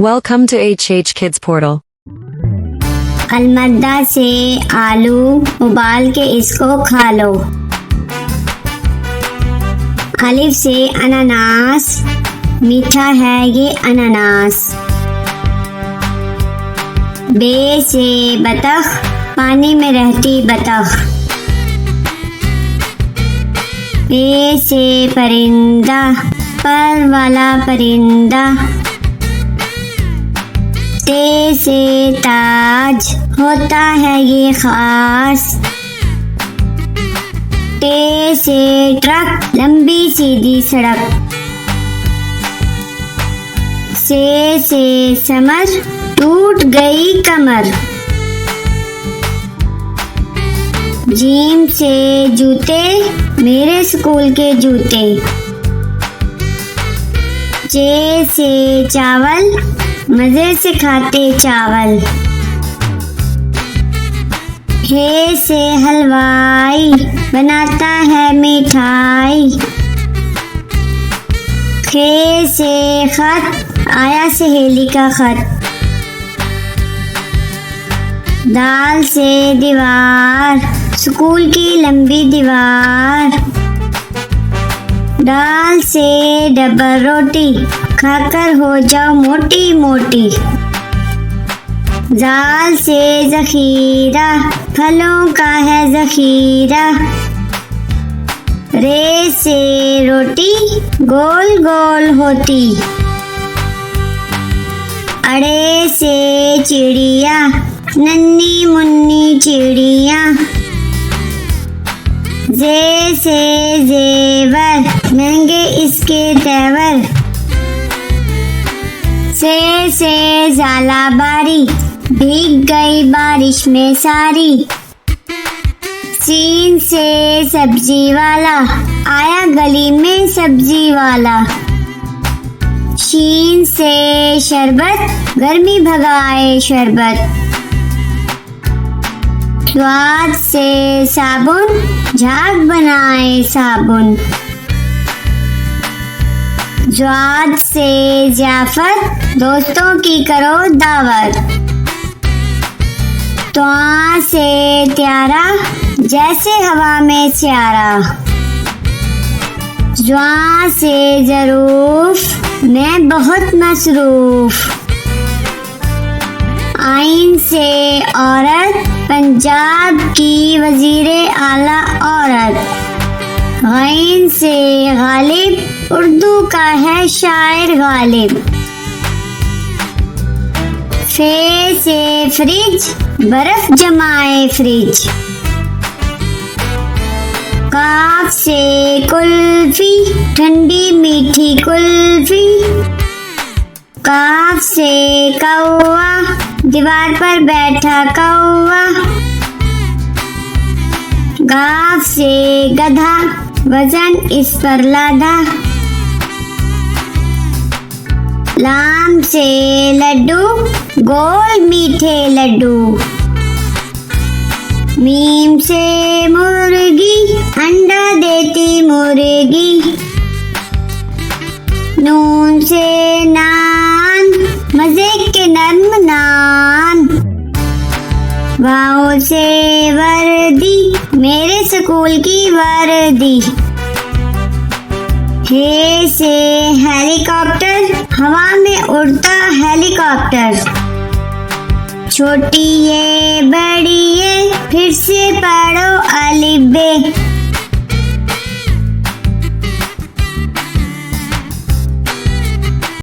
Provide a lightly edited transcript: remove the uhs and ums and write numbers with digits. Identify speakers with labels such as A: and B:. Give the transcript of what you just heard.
A: Welcome to HH Kids Portal.
B: अलमद्दा से आलू उबाल के इसको खा लो। अलिफ से अनानास, मीठा है ये अनानास। बे से बतख, पानी में रहती बतख। पे से परिंदा, पर वाला परिंदा। ते से ताज, होता है ये खास। टे से ट्रक, लंबी सीधी सड़क। से समर, टूट गई कमर। जीम से जूते, मेरे स्कूल के जूते। चे से चावल, मजे से खाते चावल। हे से हलवाई, बनाता है मिठाई। खे से खत, आया सहेली का खत। दाल से दीवार, स्कूल की लंबी दीवार। दाल से डबल रोटी, खाकर हो जाओ मोटी मोटी। जाल से जखीरा, फलों का है जखीरा। रे से रोटी, गोल गोल होती। अड़े से चिड़िया, नन्ही मुन्नी चिड़िया। जे से जेवर, महंगे इसके तेवर। से जाला बारी, भीग गई बारिश में सारी। सीन से सब्जी वाला, आया गली में सब्जी वाला। शीन से शरबत, गर्मी भगाए शरबत। स्वाद से साबुन, झाग बनाए साबुन। ज्वाद से जाफर, दोस्तों की करो दावत। त्वा से त्यारा, जैसे हवा में स्यारा। ज्वा से जरूफ, मैं बहुत मसरूफ। आइन से औरत, पंजाब की वजीरे आला औरत। गैन से गालिब, उर्दू का है शायर गालिब। फे से फ्रिज, बर्फ जमाए फ्रिज। काफ से कुल्फी, ठंडी मीठी कुल्फी। काफ से कौवा, दीवार पर बैठा कौवा। गाफ से गधा, वजन इस पर लादा। लाम से लड्डू, गोल मीठे लड्डू। मीम से मुर्गी, अंडा देती मुर्गी। नून से नान, मजे के नर्म नान। वाओ से वर्दी, मेरे स्कूल की वर्दी। हे से हेलीकॉप्टर, हवा में उड़ता हेलीकॉप्टर। छोटी ये बड़ी ये, फिर से पढ़ो अलिफ बे।